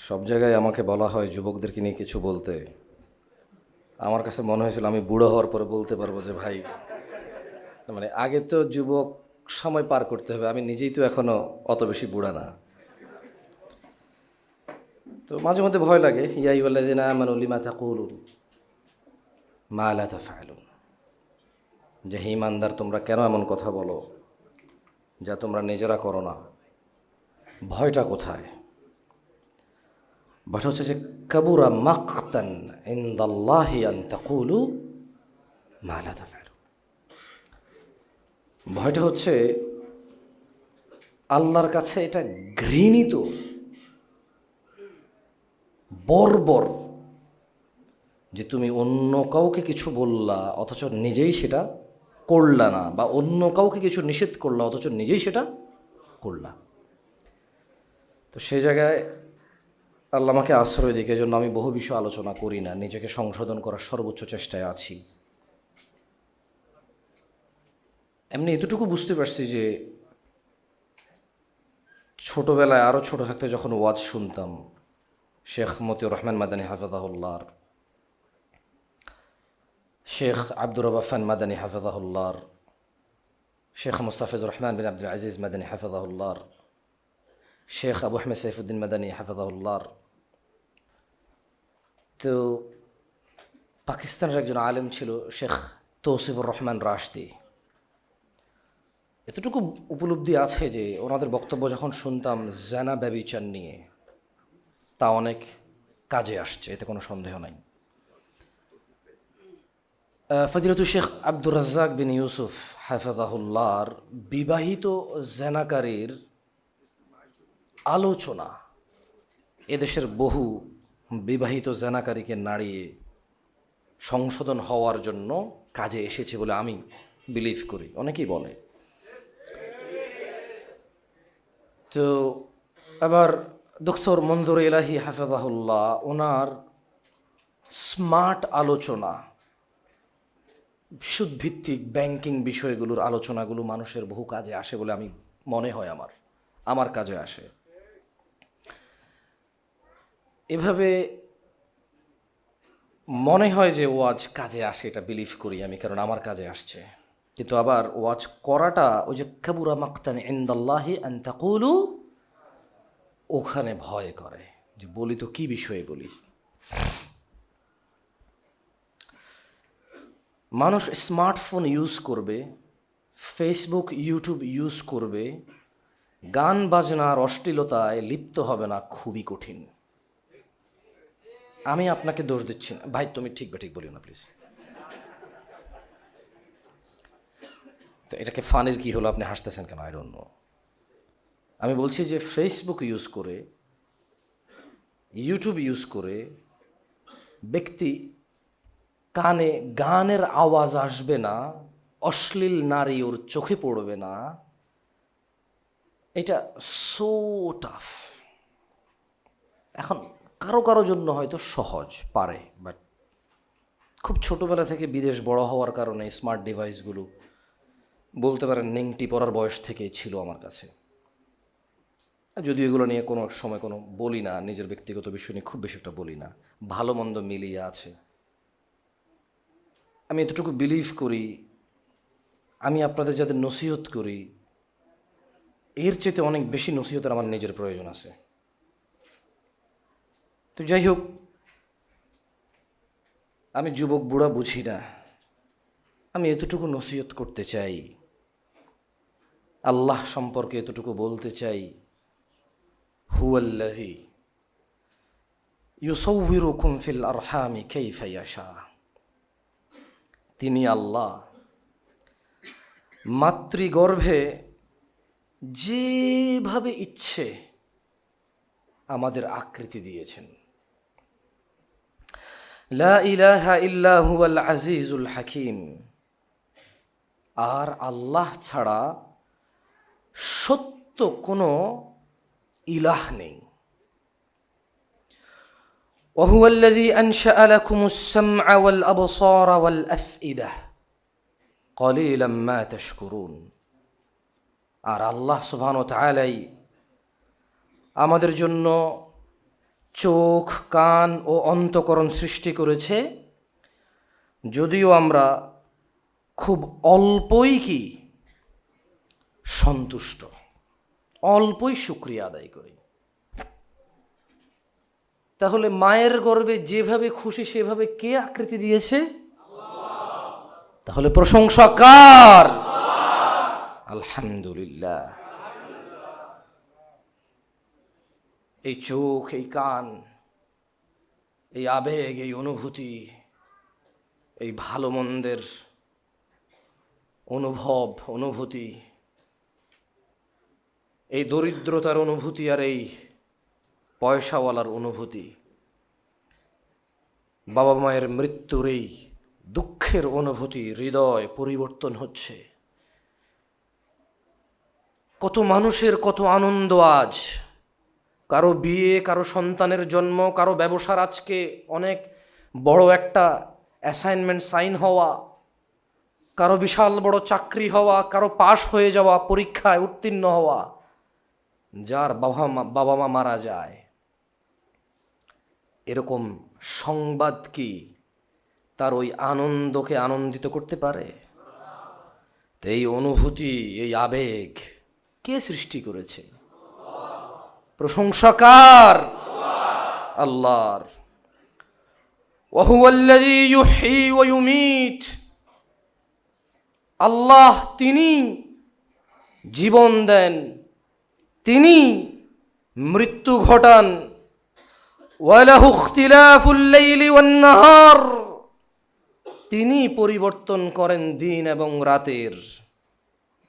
সব জায়গায় আমাকে বলা হয় যুবকদেরকে নিয়ে কিছু বলতে। আমার কাছে মনে হয়েছিল আমি বুড়ো হওয়ার পরে বলতে পারবো যে ভাই, মানে আগে তো যুবক সময় পার করতে হবে, আমি নিজেই তো এখনো অত বেশি বুড়া না। তো মাঝে মধ্যে ভয় লাগে, ইয়া আইয়ুহাল্লাযীনা আমানু লিমা তাকুলুন মা লা তাফআলুন, যে হে ঈমানদার তোমরা কেন এমন কথা বলো যা তোমরা নিজেরা করো না। ভয়টা কোথায়? ভয়টা হচ্ছে যে কাবুরা মাকতান ইনদাল্লাহি আন তাকুলু মা লা তাফআলুন। ভয়টা হচ্ছে আল্লাহর কাছে এটা ঘৃণিত, বর্বর, যে তুমি অন্য কাউকে কিছু বললা অথচ নিজেই সেটা করলা না, বা অন্য কাউকে কিছু নিষেধ করলা অথচ নিজেই সেটা করলা। তো সে জায়গায় আল্লাহ আমাকে আশ্রয় দিকে, জন্য আমি বহু বিষয় আলোচনা করি না, নিজেকে সংশোধন করার সর্বোচ্চ চেষ্টায় আছি। এমনি এতটুকু বুঝতে পারছি যে ছোটবেলায়, আরও ছোট থাকতে যখন ওয়াজ শুনতাম শেখ মতিউর রহমান মাদানী হাফেজাহুল্লাহর, শেখ আব্দুর রব্বাফান মাদানী হাফেজাহুল্লাহর, শেখ মুস্তাফিজুর রহমান বিন আব্দুল আজিজ মাদানী হাফেজাহুল্লাহর, শেখ আবু আহমেদ সাইফুদ্দিন মাদানী হাফেজাহুল্লাহর, তো পাকিস্তানের একজন আলেম ছিল শেখ তৌসিফুর রহমান রাশদি। এতটুকু উপলব্ধি আছে যে ওনাদের বক্তব্য যখন শুনতাম জানা ব্যবিচার নিয়ে, তা অনেক কাজে আসছে, এতে কোনো সন্দেহ নাই। ফজিলতুল শেখ আব্দুর রাজ্জাক বিন ইউসুফ হাফেজাহুল্লাহর বিবাহিত জেনাকারীর আলোচনা এদেশের বহু বিবাহিত জেনাকারীকে নাড়িয়ে সংশোধন হওয়ার জন্য কাজে এসেছে বলে আমি বিলিভ করি, অনেকেই বলে। তো আবার ডক্টর মনজুর ইলাহি হাফেজাহুল্লাহ, ওনার স্মার্ট আলোচনা, সুদভিত্তিক ব্যাংকিং বিষয়গুলোর আলোচনাগুলো মানুষের বহু কাজে আসে বলে আমি মনে হয়, আমার কাজে আসে। এভাবে মনে হয় যে ওয়াজ কাজে আসে, এটা বিলিভ করি আমি, কারণ আমার কাজে আসছে। কিন্তু আবার ওয়াজ করাটা, ওই যে কাবুরা মাকতান ইনদাল্লাহি আন তাকুলু, ওখানে ভয় করে যে বলি তো কি বিষয়ে বলি। মানুষ স্মার্টফোন ইউজ করবে, ফেসবুক ইউটিউব ইউজ করবে, গান বাজনার অশ্লীলতায় লিপ্ত হবে না খুবই কঠিন। আমি আপনাকে দোষ দিচ্ছি না ভাই, তুমি ঠিক বা ঠিক বলিও না প্লিজ। তো এটাকে ফানের কি হলো, আপনি হাসতেছেন কেন? I don't know. আমি বলছি যে ফেসবুক ইউজ করে, ইউটিউব ইউজ করে ব্যক্তি কানে গানের আওয়াজ আসবে না, অশ্লীল নারী ওর চোখে পড়বে না, এটা সো টাফ। এখন কারো কারো জন্য হয়তো সহজ, পারে, বাট খুব ছোটোবেলা থেকে বিদেশ বড় হওয়ার কারণে স্মার্ট ডিভাইসগুলো বলতে পারেন নেংটি পড়ার বয়স থেকেই ছিল আমার কাছে। যদিও এগুলো নিয়ে কোনো সময় কোনো বলি না, নিজের ব্যক্তিগত বিষয় নিয়ে খুব বেশি একটা বলি না, ভালো মন্দ মিলিয়ে আছে। আমি এতটুকু বিলিভ করি, আমি আপনাদের যাদের নসিহত করি, এর চেয়ে অনেক বেশি নসিহতের আমার নিজের প্রয়োজন আছে। তো যাই হোক, আমি যুবক বুড়া বুঝি না, আমি এতটুকু নসিহত করতে চাই, আল্লাহ সম্পর্কে এতটুকু বলতে চাই, হুয়াল্লাযী ইউসাউবিরুকুম ফিল আরহামি কাইফা ইয়াশা। তিনি আল্লাহ মাতৃগর্ভে যেভাবে ইচ্ছে আমাদের আকৃতি দিয়েছেন। লা ইলাহা ইল্লা হুয়াল আজিজুল হাকিম। আর আল্লাহ ছাড়া সত্য কোনো ইলাহ নেই। وهو الذي أنشأ لكم السمع والأبصار والأفئدة قليلا ما تشكرون। আর আল্লাহ সুবহানাহু ওয়া তাআলাই আমাদের জন্য চোখ, কান ও অন্তঃকরণ সৃষ্টি করেছে, যদিও আমরা খুব অল্পই কি সন্তুষ্ট, অল্পই শুকরিয়া আদায় করি। তাহলে মায়ের গর্ভে যেভাবে খুশি সেভাবে কে আকৃতি দিয়েছে? তাহলে প্রশংসা কার? আলহামদুলিল্লাহ। এই চোখ, এই কান, এই আবেগ, এই অনুভূতি, এই ভালো মন্দের অনুভূতি, এই দরিদ্রতার অনুভূতি আর এই পয়সাওয়ালার অনুভূতি, বাবা মায়ের মৃত্যুর এই দুঃখের অনুভূতি, হৃদয় পরিবর্তন হচ্ছে। কত মানুষের কত আনন্দ আজ, কারো বিয়ে, কারো সন্তানের জন্ম, কারো ব্যবসার আজকে অনেক বড় একটা অ্যাসাইনমেন্ট সাইন হওয়া, কারো বিশাল বড় চাকরি হওয়া, কারো পাশ হয়ে যাওয়া, পরীক্ষায় উত্তীর্ণ হওয়া। যার বাবা মা মারা যায়, এরকম সংবাদ কি তার ওই আনন্দকে আনন্দিত করতে পারে? তো এই অনুভূতি, এই আবেগ কে সৃষ্টি করেছে? প্রশংসা কার? আল্লাহর। ওয়াহুয়াল্লাযী ইউহয়ী ওয়া ইউমীত, আল্লাহ তিনি জীবন দেন, তিনি মৃত্যু ঘটান। ওয়ালাহু ইখতিলাফুল লাইলি ওয়ান নাহার, তিনি পরিবর্তন করেন দিন এবং রাতের।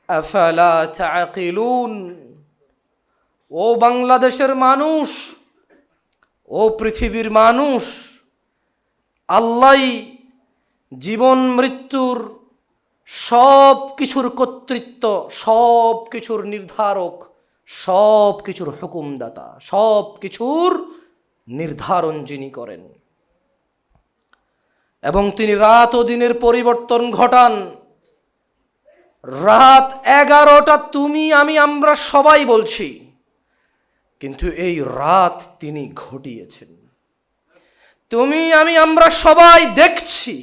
আফালা তাআকিলুন, ও বাংলাদেশের মানুষ, ও পৃথিবীর মানুষ, আল্লাহই জীবন মৃত্যুর সব কিছুর কর্তৃত্ব, সব কিছুর নির্ধারক, সব কিছুর হুকুমদাতা, সব কিছুর নির্ধারণ যিনি করেন। এবং তিনি রাত ও দিনের পরিবর্তন ঘটান। রাত 11টা তুমি আমি আমরা সবাই বলছি, কিন্তু এই রাত তিনি ঘটিয়েছেন। তুমি আমি আমরা সবাই দেখছি,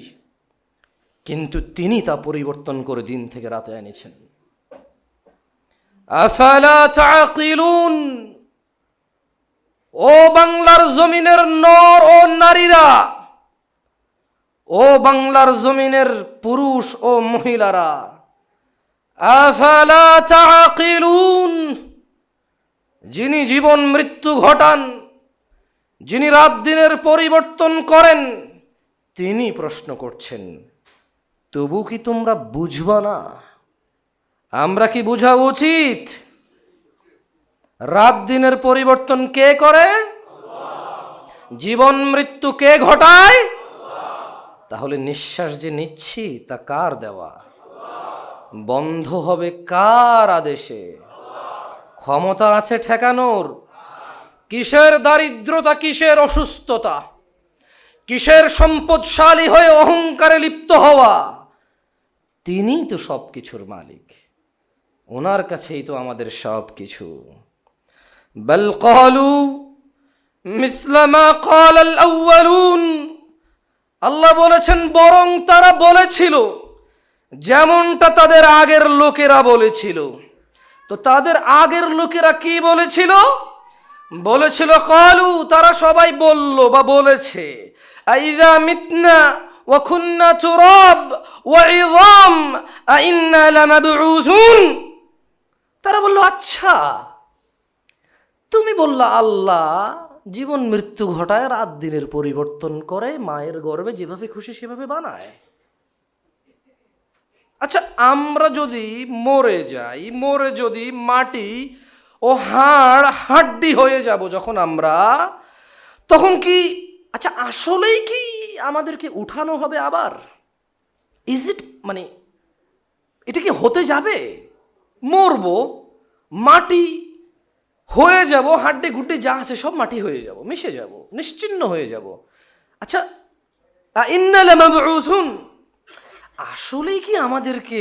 কিন্তু তিনি তা পরিবর্তন করে দিন থেকে রাতে এনেছেন। আফালা তাআকিলুন, ও বাংলার জমিনের নর ও নারীরা, ও বাংলার জমিনের পুরুষ ও মহিলারা, আফালা তাআকিলুন, যিনি জীবন মৃত্যু ঘটান, যিনি রাত দিনের পরিবর্তন করেন, তিনি প্রশ্ন করছেন, তবু কি তোমরা বুঝবা না? আমরা কি বোঝা উচিত? রাত দিনের পরিবর্তন কে করে? জীবন মৃত্যু কে ঘটায়? তাহলে নিঃশ্বাস যে নিচ্ছি তা কার দেওয়া? বন্ধ হবে কার আদেশে? ক্ষমতা আছে ঠেকানোর? কিসের দারিদ্রতা, কিসের অসুস্থতা, কিসের সম্পদশালী হয়ে অহংকারে লিপ্ত হওয়া? তিনি তো সব কিছুর মালিক, ওনার কাছেই তো আমাদের সব কিছু। বাল ক্বালু মিসলা মা ক্বালাল আউয়ালুন, আল্লাহ বলেছেন বরং তারা বলেছিল যেমনটা তাদের আগের লোকেরা বলেছিল। তো তাদের আগের লোকেরা কি বলেছিল? বলেছিল ক্বালু, তারা সবাই বলল বা বলেছে, আইযা মিতনা ওয়া কুন্না তুরাব ওয়া ইযাম আইন্না লামাবউসুন। তারা বলল, আচ্ছা তুমি বললা আল্লাহ জীবন মৃত্যু ঘটায়, রাত দিনের পরিবর্তন করে, মায়ের গর্ভে যেভাবে খুশি সেভাবে বানায়। আচ্ছা আমরা যদি মরে যাই, মরে যদি মাটি ও হাড্ডি হয়ে যাব যখন আমরা, তখন কি আচ্ছা আসলেই কি আমাদেরকে উঠানো হবে আবার? ইজ ইট, মানে এটা কি হতে যাবে? মরবো, মাটি হয়ে যাব, হাড্ডি গুড্ডি যা আছে সব মাটি হয়ে যাব, মিশে যাব, নিশ্চিহ্ন হয়ে যাব। আচ্ছা ইন্না লামাবউসুন, আসলেই কি আমাদেরকে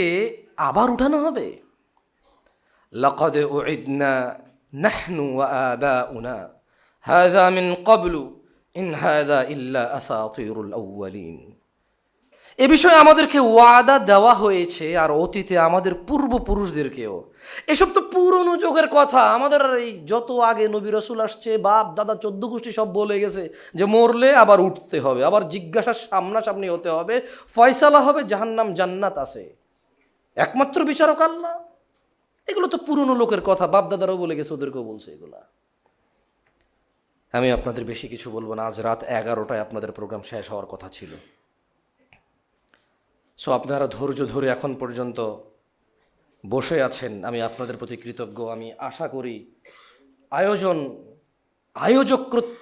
আবার উঠানো হবে? লাকাদ উইদনা নাহনু ওয়া আবাউনা হাযা মিন ক্বাবলু ইন হাযা ইল্লা আসাতিরুল আউয়ালিন। এ বিষয়ে আমাদেরকে ওয়াদা দেওয়া হয়েছে, আর অতীতে আমাদের পূর্বপুরুষদেরকেও। এসব তো পুরনো যুগের কথা। আমাদের এই যত আগে নবী রাসূল আসছে, বাপ দাদা 14 গোষ্ঠী সব বলে গেছে যে মরলে আবার উঠতে হবে, আবার জিজ্ঞাসার সামনাসামনি হতে হবে, ফয়সালা হবে, জাহান্নাম জান্নাত আছে, একমাত্র বিচারক আল্লাহ। এগুলো তো পুরনো লোকের কথা, বাপ দাদারাও বলে গেছে, ওদেরকেও বলছে এগুলা। আমি আপনাদের বেশি কিছু বলবো না। আজ রাত 11টায় আপনাদের প্রোগ্রাম শেষ হওয়ার কথা ছিল। সো আপনারা ধৈর্য ধরে এখন পর্যন্ত বসে আছেন, আমি আপনাদের প্রতি কৃতজ্ঞ। আমি আশা করি আয়োজক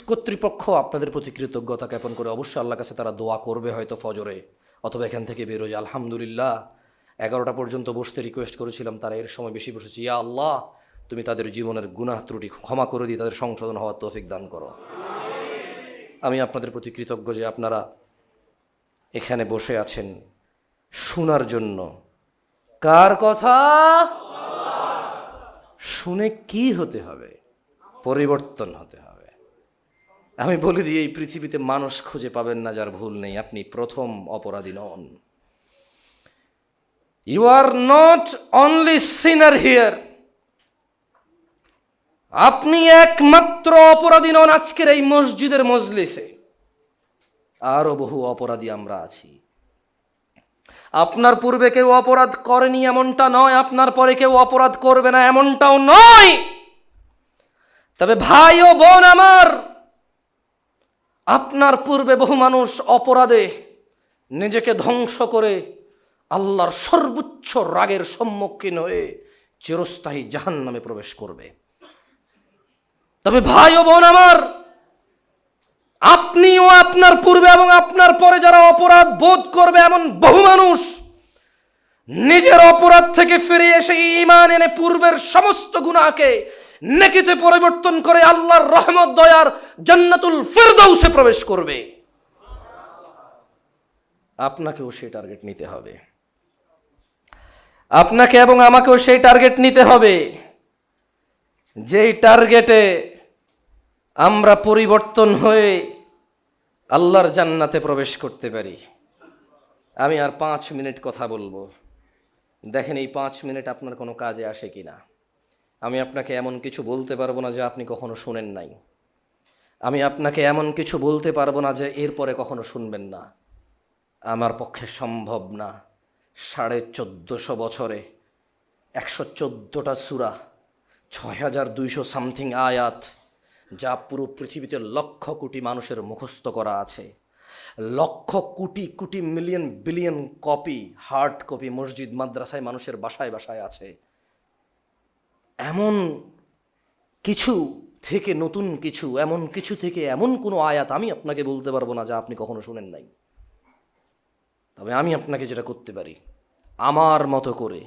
কর্তৃপক্ষ আপনাদের প্রতি কৃতজ্ঞতা জ্ঞাপন করে অবশ্যই আল্লাহর কাছে তারা দোয়া করবে, হয়তো ফজরে অথবা এখান থেকে বেরোয়। আলহামদুলিল্লাহ 11টা পর্যন্ত বসতে রিকোয়েস্ট করেছিলাম, তারা এর সময় বেশি বসেছে। ইয়া আল্লাহ, তুমি তাদের জীবনের গুনাহ ত্রুটি ক্ষমা করে দিয়ে তাদের সংশোধন হওয়ার তৌফিক দান করো। আমি আপনাদের প্রতি কৃতজ্ঞ যে আপনারা এখানে বসে আছেন শোনার জন্য। কার কথা? শুনে কি হতে হবে? পরিবর্তন হতে হবে। আমি বলে দিই, এই পৃথিবীতে মানুষ খুঁজে পাবেন না যার ভুল নেই। আপনি প্রথম অপরাধী নন। You are not only sinner here. আপনি একমাত্র অপরাধী নন আজকের এই মসজিদের মজলিসে। আরো বহু অপরাধী আমরা আছি। আপনার পূর্বে কেউ অপরাধ করেনি এমনটা নয়, আপনার পরে কেউ অপরাধ করবে না এমনটাও নয়। তবে ভাই ও বোন আমার, আপনার পূর্বে বহু মানুষ অপরাধে নিজেকে ধ্বংস করে আল্লাহর সর্বোচ্চ রাগের সম্মুখীন হয়ে চিরস্থায়ী জাহান্নামে প্রবেশ করবে। তবে ভাই ও বোন আমার, আপনিও আপনার পূর্বে এবং আপনার পরে যারা অপরাধ বোধ করবে এমন বহু মানুষ নিজের অপরাধ থেকে ফিরে এসে ঈমান এনে পূর্বের সমস্ত গুনাহকে নেকিতে পরিবর্তন করে আল্লাহর রহমত দয়ার জান্নাতুল ফিরদাউসে প্রবেশ করবে। আপনাকেও সেই টার্গেট নিতে হবে। আপনাকে এবং আমাকেও সেই টার্গেট নিতে হবে, যেই টার্গেটে আমরা পরিবর্তন হয়ে আল্লাহর জান্নাতে প্রবেশ করতে পারি। আমি আর 5 মিনিট কথা বলবো। দেখেন এই 5 মিনিট আপনার কোনো কাজে আসে কিনা। আমি আপনাকে এমন কিছু বলতে পারবো না যে আপনি কখনো শুনেন নাই। আমি আপনাকে এমন কিছু বলতে পারবো না যে এরপরে কখনো শুনবেন না। আমার পক্ষে সম্ভব না। 1450 বছরে 114টা সূরা, 6200 সামথিং আয়াত, যা পুরো পৃথিবীতে লক্ষ কোটি মানুষের মুখস্থ করা আছে। Lakh crore crore million billion copy, hard copy মসজিদ মাদ্রাসায় মানুষের বাসায় বাসায় আছে। এমন কিছু থেকে নতুন কিছু, এমন কিছু থেকে এমন কোনো আয়াত আমি আপনাকে বলতে পারবো না যা আপনি কখনো শুনেন নাই। তবে আমি আপনাকে যেটা করতে পারি, আমার মতো করে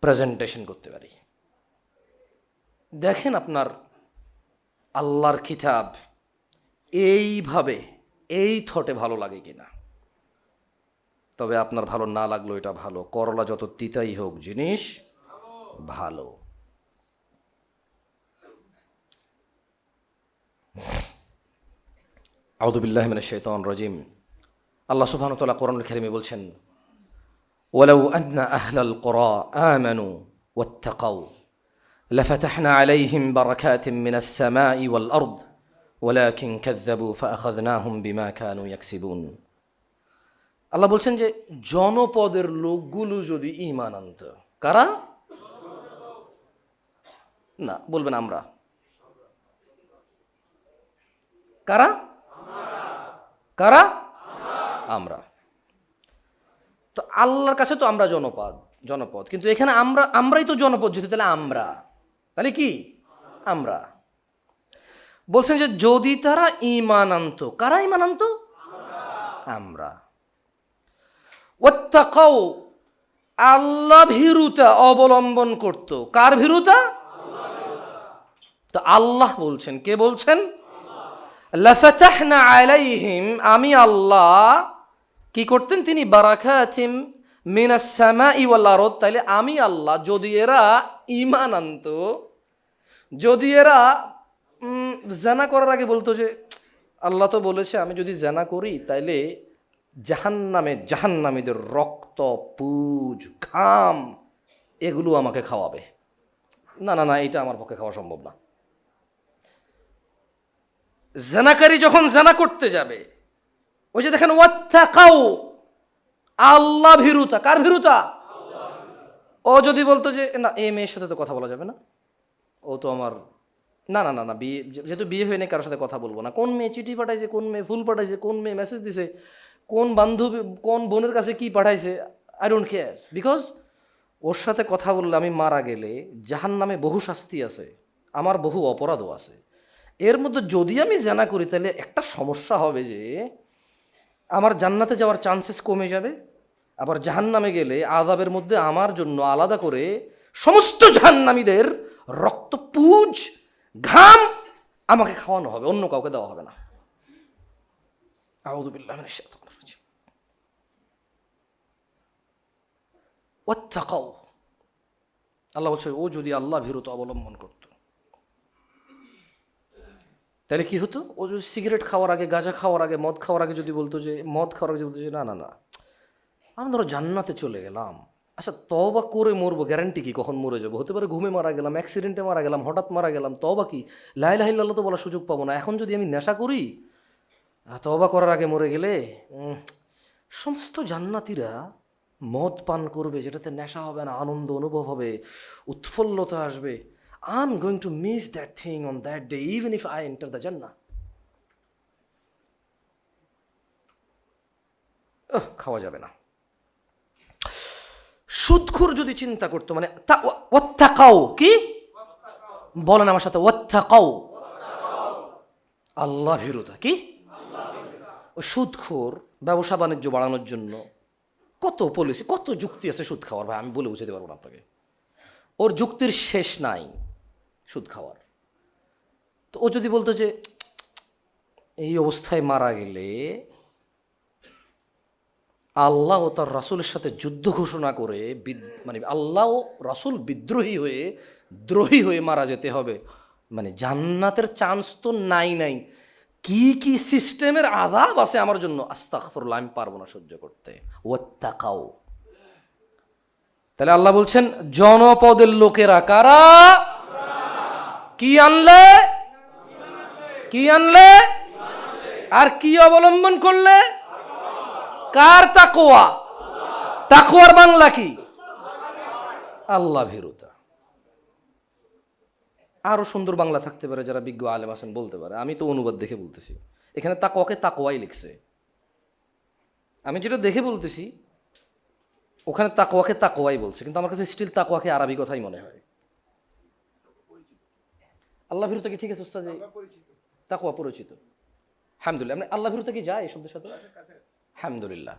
প্রেজেন্টেশন করতে পারি। দেখেন আপনার আল্লাহর কিতাব এইভাবে এই থটে ভালো লাগে কিনা। তবে আপনার ভালো না লাগলো এটা ভালো। করলা যত তিতাই হোক, জিনিস ভালো। আউযু বিল্লাহি মিনাশ শাইতানির রাজিম। আল্লাহ সুবহানাহু ওয়া তাআলা কোরআনুল কারীমে বলছেন, ওয়ালাউ আন্না আহলাল কুরা আমানু ওয়াত্তাকাউ লাফাতাহনা আলাইহিম বারাকাতিম মিনাস সামাই ওয়াল আরদ ওয়ালাকিন কাযযাবু ফাআখাযনাহুম বিমা কানু ইয়াকসিবুন। আল্লাহ বলছেন যে জনপদের লোকগুলো যদি ঈমান আনত। কারা? না, বলবেন আমরা। কারা? কারা? আমরা। তো আল্লাহর কাছে তো আমরা জনপদ, কিন্তু এখানে আমরাই তো জনপদ। যদি তাহলে তাহলে কি আমরা বলছেন যে যদি তারা ঈমান আনত। কারা ঈমান আনত? আমরা। ওয়াত্তাকাউ, আল্লাহ ভীরুতা অবলম্বন করত। কার ভীরুতা? তো আল্লাহ বলছেন, কে বলছেন? লাফাতাহনা আলাইহিম, আমি আল্লাহ কি করতেন? তিনি বারাকাতিম মিনাস সামাই ওয়াল আরদ। তাইলে আমি আল্লাহ যদি এরা ঈমান আনত, যদি এরা জানা করার আগে বলতো যে আল্লাহ তো বলেছে আমি যদি জানা করি তাইলে জাহান্নামীদের রক্ত, পুজ, ঘাম এগুলো আমাকে খাওয়াবে, না না না, এটা আমার পক্ষে খাওয়া সম্ভব না। জানাকারী যখন জানা করতে যাবে, ওই যে দেখেন ওয়াত্তাকাউ, আল্লাহ ভীরুতা, কার ভীরুতা? ও যদি বলতো যে না এই মেয়ের সাথে তো কথা বলা যাবে না, ও তো আমার, না না না না, বিয়ে যেহেতু বিয়ে হয়ে নেই কারোর সাথে কথা বলবো না। কোন মেয়ে চিঠি পাঠাইছে, কোন মেয়ে ফুল পাঠাইছে, কোন মেয়ে মেসেজ দিছে, কোন বান্ধবী কোন বোনের কাছে কি পাঠাইছে, আই ডোন্ট কেয়ার, বিকজ ওর সাথে কথা বললে আমি মারা গেলে জাহান্নামে বহু শাস্তি আছে, আমার বহু অপরাধও আছে। এর মধ্যে যদি আমি জানা করি তাহলে একটা সমস্যা হবে যে আমার জান্নাতে যাওয়ার চান্সেস কমে যাবে, আবার জাহান্নামে গেলে আযাবের মধ্যে আমার জন্য আলাদা করে সমস্ত জাহান্নামীদের রক্ত, পুজ, ঘাম আমাকে খাওয়ানো হবে, অন্য কাউকে দেওয়া হবে না। আউযু বিল্লাহি মিনাশ শাইতানির রাজিম। ওয়াত্তাকাউ, আল্লাহ বলছে ও যদি আল্লাহ ভীরুতা অবলম্বন করত তাহলে কি হতো? ও যদি সিগারেট খাওয়ার আগে, গাঁজা খাওয়ার আগে, মদ খাওয়ার আগে যদি বলতো যে, মদ খাওয়ার আগে বলতো যে না না না, আমি ধরো জান্নাতে চলে গেলাম, আচ্ছা তওবা করে মরবো, গ্যারান্টি কি কখন মরে যাবো? হতে পারে ঘুমে মারা গেলাম, অ্যাক্সিডেন্টে মারা গেলাম, হঠাৎ মারা গেলাম, তওবা কি? লা ইলাহা ইল্লাল্লাহ তো বলার সুযোগ পাবো না। এখন যদি আমি নেশা করি, তওবা করার আগে মরে গেলে সমস্ত জান্নাতীরা মদ পান করবে, যেটাতে নেশা হবে না, আনন্দ অনুভব হবে, উৎফুল্লতা আসবে। I'm going to miss that thing on that day, even if I enter the Jannah. খাওয়া যাবে না। সুদখোর যদি চিন্তা করতো, মানে ওয়াত্তাকাউ, কি বলেন আমার সাথে? ওয়াত্তাকাউ, আল্লাহ ভীরুতা, কি? ওই সুদখোর ব্যবসা বাণিজ্য বাড়ানোর জন্য কত পলিসি, কত যুক্তি আছে সুদ খাওয়ার, ভাই আমি বলে বুঝাতে পারবো না আপনাকে। ওর যুক্তির শেষ নাই সুদ খাওয়ার। তো ও যদি বলতো যে এই অবস্থায় মারা গেলে আল্লাহ ও তার রাসূলের সাথে যুদ্ধ ঘোষণা করে, মানে আল্লাহ ও রাসূল বিদ্রোহী হয়ে, দ্রোহী হয়ে মারা যেতে হবে, মানে জান্নাতের চান্স তো নাই নাই। কি কি সিস্টেমের আযাব আছে আমার জন্য, আস্তাগফিরুল্লাহ, আমি পারবো না সহ্য করতে। ওয়াত্তাকাউ, তাহলে আল্লাহ বলছেন জনপদের লোকেরা কারা? কি আনলে, কি আনলে, আর কি অবলম্বন করলে? কার তাকওয়া? তাকওয়ার বাংলা কি? আল্লাহ ভীরুতা। আরো সুন্দর বাংলা থাকতে পারে, যারা বিজ্ঞ আলেম আছেন বলতে পারে, আমি তো অনুবাদ দেখে বলতেছি। এখানে তাকওয়াকে তাকওয়াই লিখছে, আমি যেটা দেখে বলতেছি ওখানে তাকওয়াকে তাকওয়াই বলছে, কিন্তু আমার কাছে স্টিল তাকওয়াকে আরবি কথাই মনে হয়। আল্লাহ ভীরুতা কি ঠিক আছে উস্তাদ? তাকওয়া পরিচিত, আলহামদুলিল্লাহ। মানে আল্লাহ ভীরুতা কি যায় এই শব্দের সাথে? আলহামদুলিল্লাহ।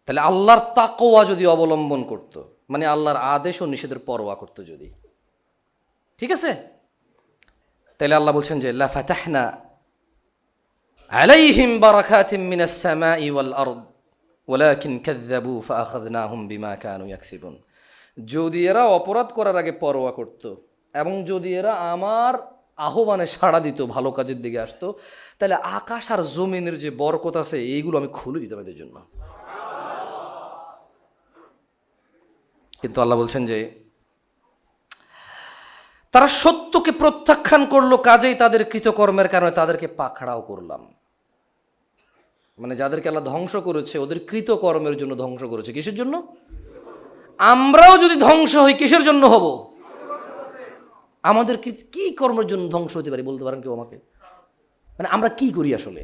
তাহলে আল্লাহর তাকওয়া যদি অবলম্বন করত, মানে আল্লাহর আদেশ ও নিষেধের পরোয়া করত যদি, ঠিক আছে, তাহলে আল্লাহ বলছেন যে লা ফাতাহনা আলাইহিম বারাকাতিম মিনাস সামাই ওয়াল আরদ ওয়ালাকিন কাযযাবু ফাআখাযনাহুম বিমা কানু ইয়াকসিবুন। যদি এরা অপরাধ করার আগে পরোয়া করত, এবং যদি এরা আমার আহ্বানে সাড়া দিত, ভালো কাজের দিকে আসতো, তাহলে আকাশ আর জমিনের যে বরকত আছে এইগুলো আমি খুলে দিতাম এদের জন্য। কিন্তু আল্লাহ বলছেন যে তারা সত্যকে প্রত্যাখ্যান করলো, কাজেই তাদের কৃতকর্মের কারণে তাদেরকে পাকড়াও করলাম। মানে যাদেরকে আল্লাহ ধ্বংস করেছে ওদের কৃতকর্মের জন্য ধ্বংস করেছে। কিসের জন্য? আমরাও যদি ধ্বংস হই কিসের জন্য হব? আমাদের কি কর্মের জন্য ধ্বংস হতে পারি বলতে পারেন কেউ আমাকে? মানে আমরা কি করি আসলে?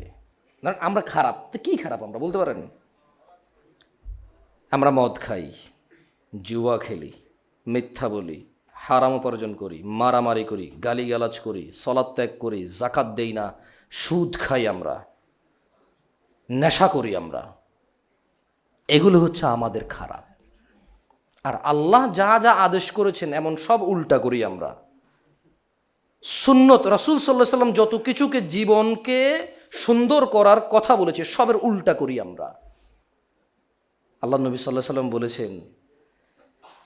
আমরা খারাপ, তো কি খারাপ আমরা বলতে পারেন? আমরা মদ খাই, জুয়া খেলি, মিথ্যা বলি, হারাম উপার্জন করি, মারামারি করি, গালিগালাজ করি, সলাত ত্যাগ করি, জাকাত দেই না, সুদ খাই, আমরা নেশা করি, আমরা এগুলো হচ্ছে আমাদের খারাপ। আর আল্লাহ যা যা আদেশ করেছেন এমন সব উল্টা করি আমরা। সুন্নত, রাসূল সাল্লাল্লাহু আলাইহি সাল্লাম যত কিছুকে জীবনকে সুন্দর করার কথা বলেছে সবের উল্টা করি আমরা। আল্লাহ নবী সাল্লাল্লাহু আলাইহি সাল্লাম বলেছেন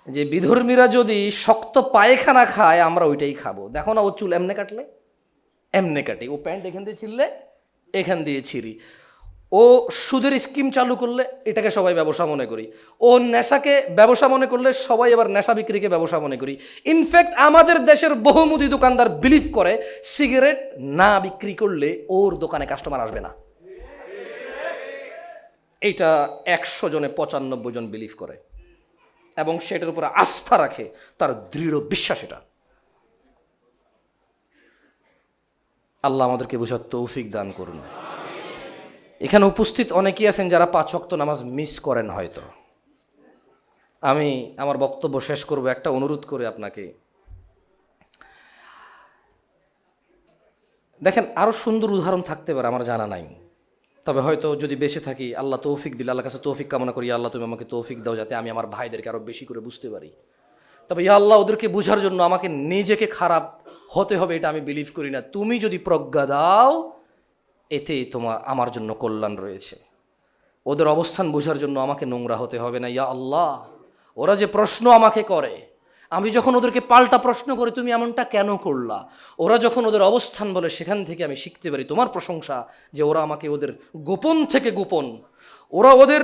যে বিধর্মীরা যদি শক্ত পায়খানা খায় আমরা ওইটাই খাবো। দেখো না, ও চুল এমনে কাটলে এমনে কাটি, ও প্যান্ট এখান দিয়ে ছিঁড়লে এখান দিয়ে ছিঁড়ি, ও সুদের স্কিম চালু করলে এটাকে সবাই ব্যবসা মনে করি, ও নেশাকে ব্যবসা মনে করলে সবাই এবার নেশা বিক্রিকে ব্যবসা মনে করি। ইনফ্যাক্ট আমাদের দেশের বহুমুদি দোকানদার বিলিভ করে সিগারেট না বিক্রি করলে ওর দোকানে কাস্টমার আসবে না। এইটা 100 জনে 95 জন বিলিভ করে এবং সেটার উপরে আস্থা রাখে, তার দৃঢ় বিশ্বাস এটা। আল্লাহ আমাদেরকে বোঝার তৌফিক দান করুন। এখানে উপস্থিত অনেকেই আছেন যারা 5 ওয়াক্ত নামাজ মিস করেন হয়তো। আমি আমার বক্তব্য শেষ করব একটা অনুরোধ করে আপনাকে। দেখেন, আরো সুন্দর উদাহরণ থাকতে পারে, আমার জানা নাই, তবে হয়তো যদি বেঁচে থাকি, আল্লাহ তৌফিক দিলে, আল্লাহর কাছে তৌফিক কামনা করি, আল্লাহ তুমি আমাকে তৌফিক দাও যাতে আমি আমার ভাইদেরকে আরো বেশি করে বুঝতে পারি। তবে ইয়া আল্লাহ, ওদেরকে বোঝার জন্য আমাকে নিজেকে খারাপ হতে হবে এটা আমি বিলিভ করি না। তুমি যদি প্রজ্ঞা দাও, এতে আমার জন্য কল্যাণ রয়েছে। ওদের অবস্থান বোঝার জন্য আমাকে নোংরা হতে হবে না। ইয়া আল্লাহ, ওরা যে প্রশ্ন আমাকে করে, আমি যখন ওদেরকে পাল্টা প্রশ্ন করি তুমি এমনটা কেন করলা, ওরা যখন ওদের অবস্থান বলে, সেখান থেকে আমি শিখতে পারি তোমার প্রশংসা, যে ওরা আমাকে ওদের গোপন থেকে গোপন, ওরা ওদের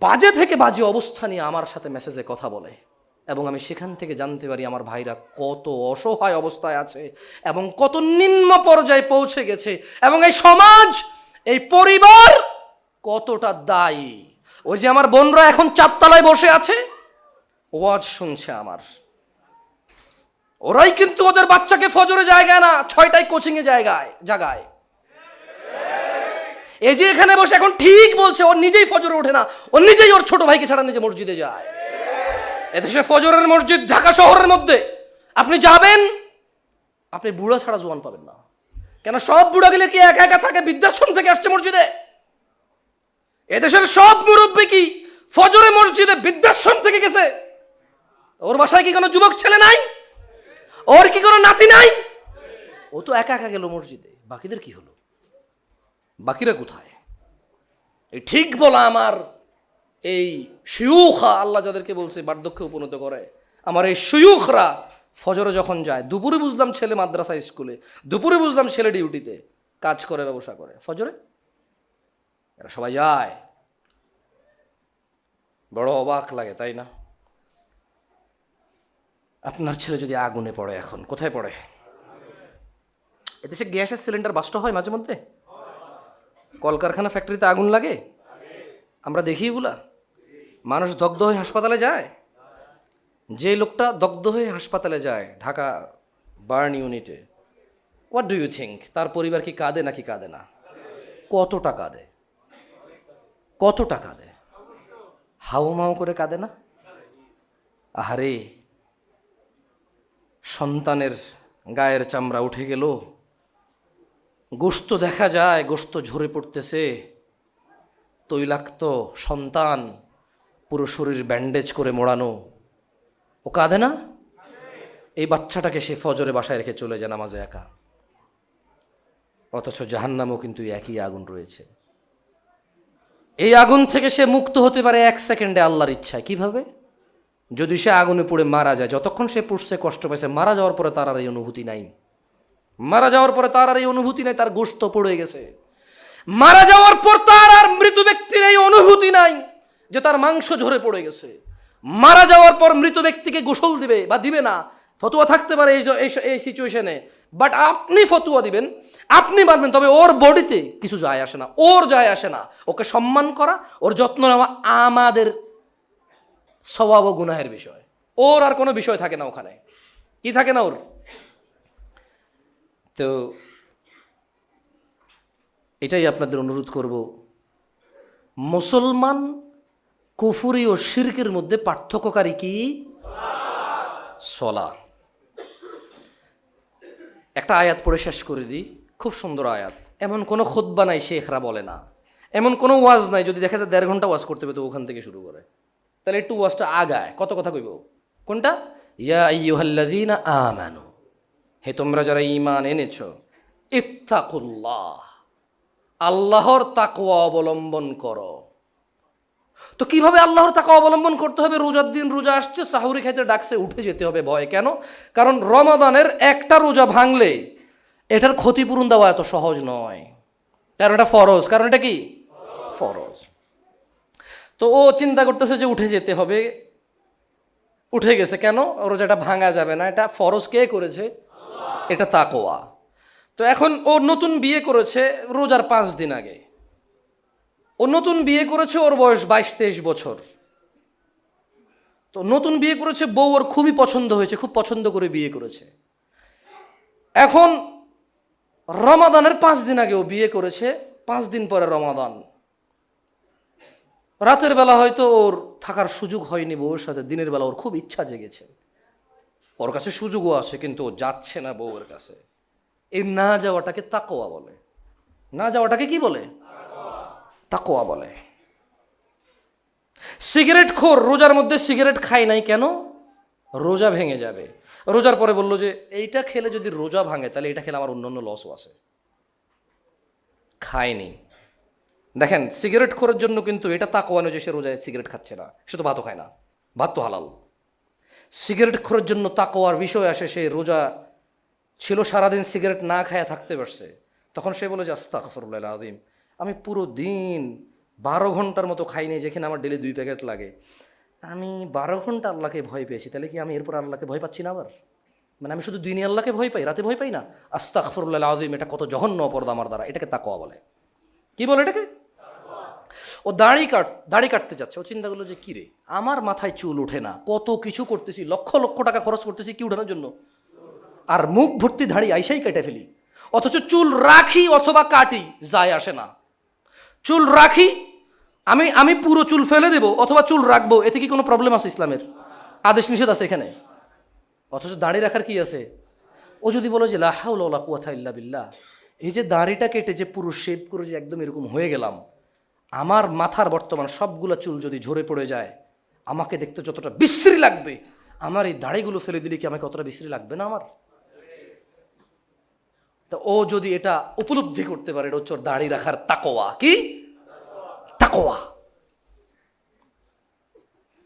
বাজে থেকে বাজে অবস্থা নিয়ে আমার সাথে মেসেজে কথা বলে, এবং আমি সেখান থেকে জানতে পারি আমার ভাইরা কত অসহায় অবস্থায় আছে এবং কত নিম্ন পর্যায়ে পৌঁছে গেছে, এবং এই সমাজ, এই পরিবার কতটা দায়ী। ওই যে আমার বোনরা এখন 4 তলায় বসে আছে, ওয়াজ শুনছে আমার, ওরাই কিন্তু ওদের বাচ্চাকে ফজরে জায়গায় না 6টায় কোচিংয়ে জায়গায়। এই যে এখানে বসে এখন ঠিক বলছে, ওর নিজেই ফজরে ওঠে না, ও নিজেই ওর ছোট ভাইকে ছাড়া নিজে মসজিদে যায়। এদেশে ফজরের মসজিদ ঢাকা শহরের মধ্যে আপনি যাবেন, আপনি বুড়া ছাড়া জোয়ান পাবেন না। কেন, সব বুড়া গেলে কি একা একা থাকে? বৃদ্ধাশ্রম থেকে আসছে মসজিদে। এদেশের সব মুরব্বী কি ফজরে মসজিদে বৃদ্ধাশ্রম থেকে গেছে? ওর বাসায় কি কোনো যুবক ছেলে নাই? ওর কি কোনো নাতি নাই? ও তো একা একা গেল মসজিদে, বাকিদের কি হলো? বাকিরা কোথায়? এই ঠিক বলা আমার এই শিয়ুখা, আল্লাহ যাদেরকে বলছে বার্ধক্যে উপনীত করে, আমার এই শিয়ুখরা ফজরে যখন যায়, দুপুরে বুঝলাম ছেলে মাদ্রাসা স্কুলে, দুপুরে বুঝলাম ছেলে ডিউটিতে কাজ করে, ব্যবসা করে, ফজরে এরা সবাই যায়। বড় অবাক লাগে, তাই না? আপনার ছেলে যদি আগুনে পড়ে, এখন কোথায় পড়ে? এদেশে গ্যাসের সিলিন্ডার বাস্ট হয় মাঝে মধ্যে, কলকারখানা ফ্যাক্টরিতে আগুন লাগে, আমরা দেখি এগুলা। মানুষ দগ্ধ হয়ে হাসপাতালে যায়। যে লোকটা দগ্ধ হয়ে হাসপাতালে যায় ঢাকা বার্ন ইউনিটে, হোয়াট ডু ইউ থিঙ্ক তার পরিবার কি কাঁদে নাকি কাঁদে না? কতটা কাঁদে, কতটা কাঁদে, হাউমাউ করে কাঁদে না? আহারে, সন্তানের গায়ের চামড়া উঠে গেল, গোশত দেখা যায়, গোশত ঝরে পড়তেছে, তৈলাক্ত সন্তান, পুরো শরীর ব্যান্ডেজ করে মোড়ানো, ও কাঁদে না? এই বাচ্চাটাকে সে ফজরে বাসায় রেখে চলে যায় নামাজে একা, অথচ জাহান্নামেও কিন্তু একই আগুন রয়েছে। এই আগুন থেকে সে মুক্ত হতে পারে 1 সেকেন্ডে আল্লাহর ইচ্ছায়। কিভাবে? যদি সে আগুনে পুড়ে মারা যায়। যতক্ষণ সে পুড়ছে, কষ্ট পাইছে, মারা যাওয়ার পরে তার আর এই অনুভূতি নাই। মারা যাওয়ার পরে তার আর এই অনুভূতি নাই, তার গোশত পড়ে গেছে। মারা যাওয়ার পর তার আর মৃত ব্যক্তির এই অনুভূতি নাই যে তার মাংস ঝরে পড়ে গেছে। মারা যাওয়ার পর মৃত ব্যক্তিকে গোসল দিবে বা দিবে না, ফতোয়া থাকতে পারে এই সিচুয়েশনে, বাট আপনি ফতোয়া দিবেন, আপনি মানবেন, তবে ওর বডিতে কিছু যায় আসে না, ওর যায় আসে না। ওকে সম্মান করা, ওর যত্ন নেওয়া আমাদের স্বভাব ও গুনাহের বিষয়। ওর আর কোনো বিষয় থাকে না ওখানে। কি থাকে না ওর? তো এটাই আপনাদের অনুরোধ করব, মুসলমান কুফরি ও শিরকের মধ্যে পার্থক্যকারী কি? সলা। একটা আয়াত পড়ে শেষ করে দিই, খুব সুন্দর আয়াত। এমন কোনো খুতবা নাই শেখরা বলে না, এমন কোনো ওয়াজ নাই যদি দেখা যায় 1.5 ঘন্টা ওয়াজ করতে হবে তো ওখান থেকে শুরু করে, তাহলে একটু ওয়াজটা আগায়। কত কথা কইব? কোনটা? ইয়া আইয়ুহাল্লাযীনা আমানু, হে তোমরা যারা ঈমান এনেছো, ইত্তাকুল্লাহ, আল্লাহর তাকওয়া অবলম্বন করো। তো কিভাবে আল্লাহর তাকওয়া অবলম্বন করতে হবে? রোজার দিন রোজা আসছে, সাহুরি খাইতে ডাকছে, উঠে যেতে হবে ভয় কেন? কারণ রমাদানের একটা রোজা ভাঙলে এটার ক্ষতিপূরণ দেওয়া এত সহজ নয়, কারণ এটা ফরজ। কারণ এটা কি? ফরজ। তো ও চিন্তা করতেছে যে উঠে যেতে হবে, উঠে গেছে। কেন? রোজাটা ভাঙা যাবে না, এটা ফরজ কে করেছে? এটা তাকওয়া। তো এখন ও নতুন বিয়ে করেছে রোজার 5 দিন আগে, ও নতুন বিয়ে করেছে, ওর বয়স 22-23 বছর। তো নতুন বিয়ে করেছে, বউ ওর খুবই পছন্দ হয়েছে, খুব পছন্দ করে বিয়ে করেছে। এখন রমাদানের 5 দিন আগে ও বিয়ে করেছে, 5 দিন পরে রমাদান। রাতের বেলা হয়তো ওর থাকার সুযোগ হয়নি বউয়ের সাথে, দিনের বেলা ওর খুব ইচ্ছা জেগেছে, ওর কাছে সুযোগও আছে, কিন্তু ও যাচ্ছে না বউয়ের কাছে। এই না যাওয়াটাকে তাকওয়া বলে। না যাওয়াটাকে কি বলে? তাকওয়া বলে। সিগারেট খোর রোজার মধ্যে সিগারেট খায় নাই কেন? রোজা ভেঙে যাবে। রোজার পরে বললো যে এইটা খেলে যদি রোজা ভাঙে তাহলে এটা খেলে আমার অন্যান্য লসও আছে, খায়নি। দেখেন, সিগারেট খোরের জন্য কিন্তু এটা তাকওয়া নয় যে সে রোজায় সিগারেট খাচ্ছে না, সে তো ভাতও খায় না, ভাত তো হালাল। সিগারেট খোরের জন্য তাকওয়ার বিষয় আসে, সে রোজা ছিল, সারাদিন সিগারেট না খায়া থাকতে পারছে, তখন সে বলে যে আস্তাগফিরুল্লাহ আযীম, আমি পুরো দিন 12 ঘন্টার মতো খাইনি, যেখানে আমার ডেলি 2 প্যাকেট লাগে, আমি 12 ঘন্টা আল্লাহকে ভয় পেয়েছি, তাহলে কি আমি এরপর আল্লাহকে ভয় পাচ্ছি না আবার? মানে আমি শুধু দিনে আল্লাহকে ভয় পাই, রাতে ভয় পাই না? আস্তাগফিরুল্লাহ আযীম, এটা কত জঘন্য অপরাধ আমার দ্বারা, এটাকে তাকওয়া বলে। কি বলে এটাকে? ও দাড়ি কাটতে যাচ্ছে, ও চিন্তা করলো যে কি রে, আমার মাথায় চুল ওঠে না, কত কিছু করতেছি, লক্ষ লক্ষ টাকা খরচ করতেছি কি উঠানোর জন্য, আর মুখ ভর্তি দাড়ি আইসাই কেটে ফেলি। অথচ চুল রাখি অথবা কাটি যায় আসে না। চুল রাখি, আমি পুরো চুল ফেলে দেব অথবা চুল রাখবো, এতে কি কোনো প্রবলেম আছে? ইসলামের আদেশ নিষেধ আছে এখানে? অথচ দাড়ি রাখার কি আছে? ও যদি বলো যে লা হাওলা ওয়ালা কুওয়াতা ইল্লা বিল্লাহ, এই যে দাড়িটা কেটে যে পুরো শেপ করে যে একদম এরকম হয়ে গেলাম, আমার মাথার বর্তমান সবগুলা চুল যদি ঝরে পড়ে যায়, আমাকে দেখতে যতটা বিশ্রী লাগবে, আমার এই দাড়িগুলো ফেলে দিলে কি আমাকে অতটা বিশ্রী লাগবে না আমার? তো ও যদি এটা উপলব্ধি করতে পারে, এটা হচ্ছে ওর দাড়ি রাখার তাকওয়া। কি তাকওয়া?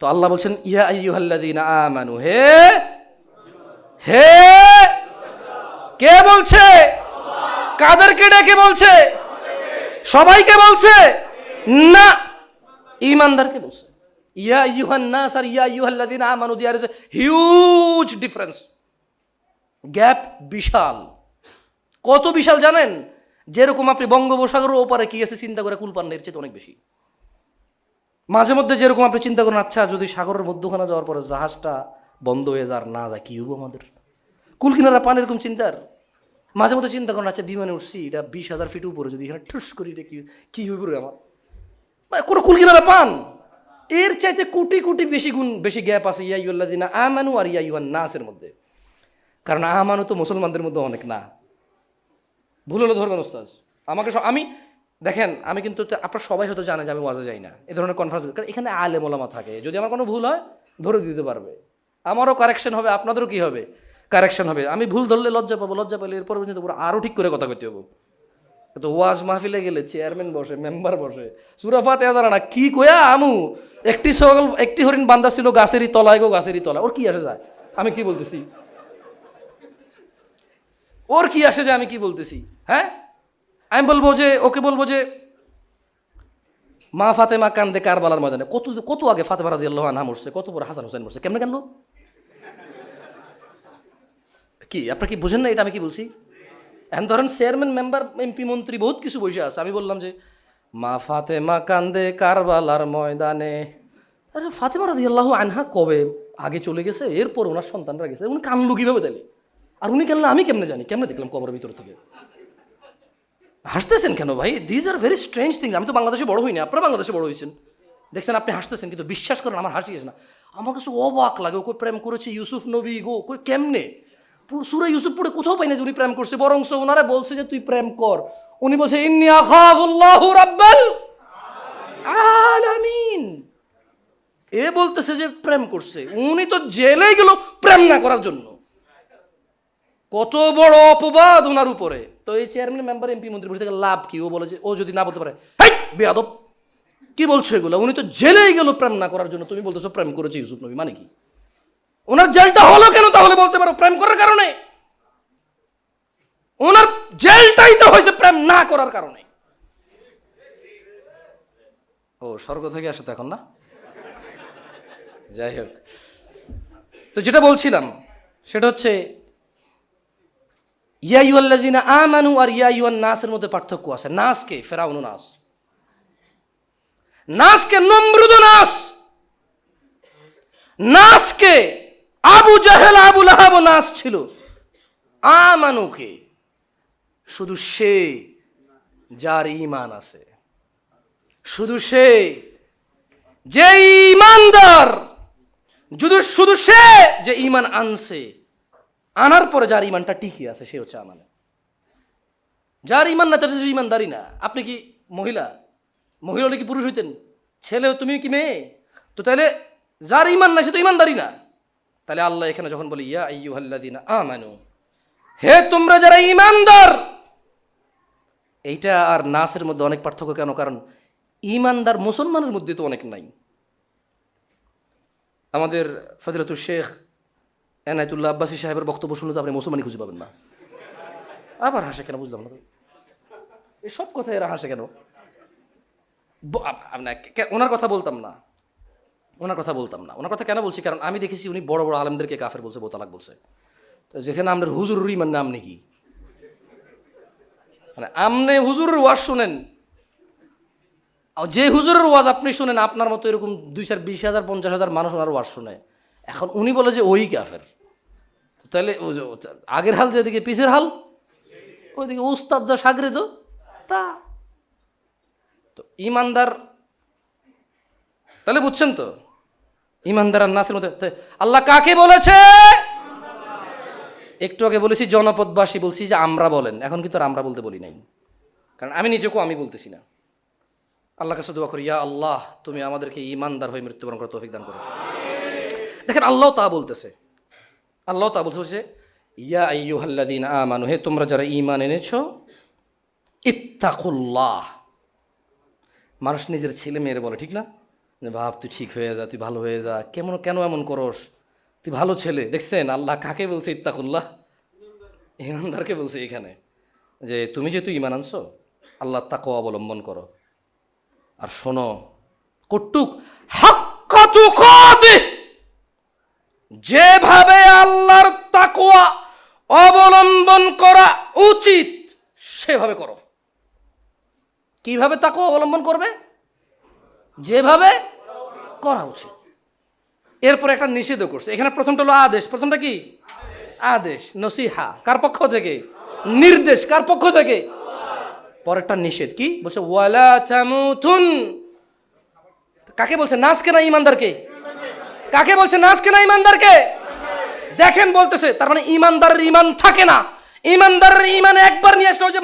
তো আল্লাহ বলছেন ইয়া আইয়ুহাল্লাযীনা আমানু, হে হে কে বলছে? কাদেরকে ডেকে বলছে? সবাইকে বলছে না, ঈমানদারকে বলছে। ইয়া আইয়ুহান নাস আর ইয়া আইয়ুহাল্লাযীনা আমানু, there is a huge difference, gap বিশাল। কত বিশাল জানেন? যেরকম আপনি বঙ্গোপসাগরের ওপারে কি আছে চিন্তা করে কুল পান না, এর চেয়ে অনেক বেশি। মাঝে মধ্যে যেরকম আপনি চিন্তা করেন, আচ্ছা যদি সাগরের মধ্যখানে যাওয়ার পরে জাহাজটা বন্ধ হয়ে যার না যায় কি হবো আমাদের, কুল কিনারা পান, এরকম চিন্তার মাঝে মধ্যে চিন্তা করেন, আচ্ছা বিমানে উঠছি, এটা 20,000 ফিট উপরে, যদি এখানে ঠুস করি এটা কি হইব রে আমার, মানে কোনো কুল কিনারা পান? এর চাইতে কোটি কোটি বেশি গুণ বেশি গ্যাপ আছে ইয়া আইয়ুহাল্লাযীনা আমানু আর ইয়া আইয়ুহান নাসের মধ্যে। কারণ আমানু তো মুসলমানদের মধ্যে অনেক না, ভুল হলে ধরবেন ওস্তাদ আমাকে। আমি দেখেন, আমি কিন্তু আপনারা সবাই হয়তো জানে যে আমি ওয়াজে যাই না, এ ধরনের কনফারেন্স, কারণ এখানে আলেম ওলামা থাকে, যদি আমার কোনো ভুল হয় ধরে দিতে পারবে, আমারও কারেকশন হবে, আপনাদেরও কি হবে, কারেকশন হবে। আমি ভুল ধরলে লজ্জা পাবো, লজ্জা পেলে এরপর পর্যন্ত আরও ঠিক করে কথা কইতে হবো। তো ওয়াজ মাহফিলে গেলে চেয়ারম্যান বসে, মেম্বার বসে, সূরা ফাতিহা জানা না, কি কয়া আমু, একটি হরিণ বান্দা ছিল গাছেরই তলায় গো, গাছেরই তলায়, ওর কি আসে যায় আমি কি বলতেছি? ওর কি আসে যায় আমি কি বলতেছি? হ্যাঁ, আমি বলবো যে, ওকে বলবো যে মা ফাতেমা কান্দে কারবালার ময়দানে, কত কত আগে ফাতেমা রাদিয়াল্লাহু আনহা মরছে, কত পরে হাসান হুসাইন মরছে, কেমনে কান্দলো? কি আপনারা কি বুঝেন না এটা আমি কি বলছি? এখন ধরেন চেয়ারম্যান, মেম্বার, এমপি, মন্ত্রী বহুত কিছু বসে আছে, আমি বললাম যে মা ফাতেমা কান্দে কারবালার ময়দানে, আরে ফাতেমা রাদিয়াল্লাহু আনহা কবে আগে চলে গেছে, এরপর ওনার সন্তানরা গেছে, উনি কান্দলো কিভাবে তাহলে? আর উনি কান্দলে আমি কেমনে জানি, কেমনে দেখলাম কবরের ভিতর থেকে? হাসতেছেন কেন ভাই? These are very strange things. আমি তো বাংলাদেশে বড় হইনি, আপনারা বাংলাদেশে বড় হয়েছেন, দেখছেন আপনি হাসতেছেন, কিন্তু বিশ্বাস করেন আমার হাসি আসে না, আমার কাছে অবাক লাগে। ও কই প্রেম করেছে ইউসুফ নবী গো, কই কেমনে? সূরা ইউসুফ পড়ে কোথাও পাই না যে উনি প্রেম করছে, বরং ওনারা বলছে যে তুই প্রেম কর, উনি বলছে ইন্নী আখাফুল্লাহু রাব্বাল আলামিন। এ বলতেছে যে প্রেম করছে, উনি তো জেলে গেল প্রেম না করার জন্য। কত বড় অপবাদ ওনার উপরে। তো এই চেয়ারম্যান, মেম্বার, এমপি, মন্ত্রী বসে থেকে লাভ কি? ও বলে যে ও যদি না বলতে পারে, হেই বেয়াদব, কি বলছো এগুলো? উনি তো জেলেই গেল প্রেম না করার জন্য, তুমি বলতেছো প্রেম করেছে ইউসুফ নবী, মানে কি? ওনার জেলটা হলো কেন তাহলে বলতে পারো? প্রেম করার কারণে। ওনার জেলটাই তো হয়েছে প্রেম না করার কারণে। ও স্বর্গ থেকে আসে তো এখন না? যাই হোক, তো যেটা বলছিলাম সেটা হচ্ছে ইয়া আইয়ুহাল্লাযীনা আমানু আর ইয়া আইয়ুহান নাসের মধ্যে পার্থক্য আছে। নাসকে ফেরাউন নাস, নাসকে নমরুদ নাস, নাসকে আবু জাহেল আবু লাহাব নাস ছিল। আমানুকে শুধু সে যার ঈমান আছে, শুধু সে যে ঈমানদার, শুধু সে যে ঈমান আনছে, আনার পরে যার ঈমানটা টিকে আছে সে হচ্ছে আমানে। যার ঈমান না তার ঈমানদারি না। আপনি কি মহিলা? মহিলা হলে কি পুরুষ হইতেন? ছেলে, তুমি কি মেয়ে? তো তাহলে যার ঈমান না সে তো ঈমানদারি না। তাহলে আল্লাহ এখানে যখন বলি ইয়া আইয়ুহাল্লাযীনা আমানু, হে তোমরা যারা ঈমানদার, এইটা আর নাসের মধ্যে অনেক পার্থক্য কেন? কারণ ঈমানদার মুসলমানের মধ্যে তো অনেক নাই। আমাদের ফজিলাতুল শেখ এনায়েতুল্লাহ আব্বাসী সাহেবের বক্তব্য শুনলে তো আপনি মুসলমানই খুঁজে পাবেন না। আবার হাসে কেন বুঝলাম না তো, এই সব কথা এরা হাসে কেন? ওনার কথা বলতাম না, ওনার কথা বলতাম না। ওনার কথা কেন বলছি? কারণ আমি দেখেছি উনি বড় বড় আলেমদেরকে কাফের বলছে, বোতালাক বলছে। তো যেখানে আমাদের হুজুরের ঈমান না, আমনে কি মানে আমনে হুজুরের ওয়াজ শুনেন, যে হুজুরের ওয়াজ আপনি শুনেন আপনার মতো এরকম 2,20,000 50,000 মানুষ ওনার ওয়াজ শুনে। এখন উনি বলে যে ওই কাফের, তাহলে আগের হাল যেদিকে পিছের হাল ওইদিকে, উস্তাদ যা সাগরে তো তা। তো ঈমানদার তাহলে বুঝছেন তো, ঈমানদার আর নাসের মধ্যে আল্লাহ কাকে বলেছে? একটু আগে বলেছি জনপদবাসী, বলছি যে আমরা বলেন, এখন কিন্তু আর আমরা বলতে বলি নাই, কারণ আমি নিজেকেও আমি বলতেছি না। আল্লাহ কাছে দোয়া করি, ইয়া আল্লাহ তুমি আমাদেরকে ঈমানদার হয়ে মৃত্যুবরণ করার তৌফিক দান করো। দেখেন আল্লাহ তা বলতেছে, আল্লাহ তা বলতেছে ইয়া আইয়ুহাল্লাযীনা আমানু, হে তোমরা যারা ঈমান এনেছো, ইত্তাকুল্লাহ। মানুষ নিজের ছেলে মেয়ের বলে, ঠিক না, যে ভাব তুই ঠিক হয়ে যা, তুই ভালো হয়ে যা, কেন এমন করস, তুই ভালো ছেলে। দেখছেন আল্লাহ কাকে বলছে? ইত্তাকুল্লাহ, ঈমানদারকে বলছে এখানে, যে তুমি যেহেতু ঈমান আনছো আল্লাহর তাকওয়া অবলম্বন করো। আর শোনো, কটুক হাক্কা তুকাতিহ, যেভাবে আল্লাহর তাকওয়া অবলম্বন করা উচিত সেভাবে করো। কিভাবে তাকওয়া অবলম্বন করবে? যেভাবে করা উচিত। এরপর একটা নিষেধও করছে এখানে। প্রথমটা হলো আদেশ। প্রথমটা কি? আদেশ। নসিহা কার পক্ষ থেকে? নির্দেশ কার পক্ষ থেকে? পরেরটা নিষেধ। কি বলছে? ওয়ালা তামুতুন। কাকে বলছে? নাসকে না ঈমানদারকে? কাকে বলছে? নাসকে না ঈমানদারকে? দেখেন বলতেছে, তার মানে ঈমানদারের ঈমান থাকে না। ঈমানদারের ঈমান একবার নিয়ে আসলে যে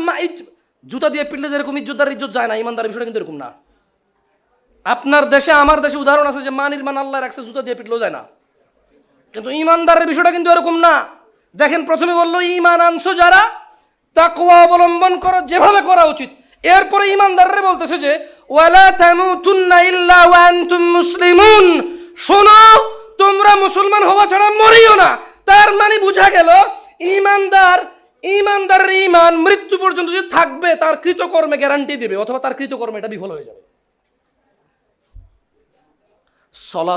জুতা দিয়ে পিটলে যেরকম ইজ্জতদার ইজ্জত যায় না, ঈমানদারের বিষয়টা কিন্তু এরকম না। আপনার দেশে আমার দেশে উদাহরণ আছে যে মানির মান আল্লাহ রাখছে, জুতা দিয়ে পিটলেও যায় না, কিন্তু ঈমানদারের বিষয়টা কিন্তু এরকম না। দেখেন প্রথমে বললো ঈমান আনছো যারা, তাকওয়া অবলম্বন করো যেভাবে করা উচিত। এরপরে ঈমানদাররা বলতেছে যে ওয়ালা তামুতুন্না ইল্লা ওয়া আনতুম মুসলিমুন, শোনো তোমরা মুসলমান হওয়া ছাড়া মরিও না। তার মানে বোঝা গেল ঈমানদারের ঈমান মৃত্যু পর্যন্ত যে থাকবে, তার কৃতকর্মে গ্যারান্টি দিবে, অথবা তার কৃতকর্মে এটা বিফল হয়ে যাবে। সলাত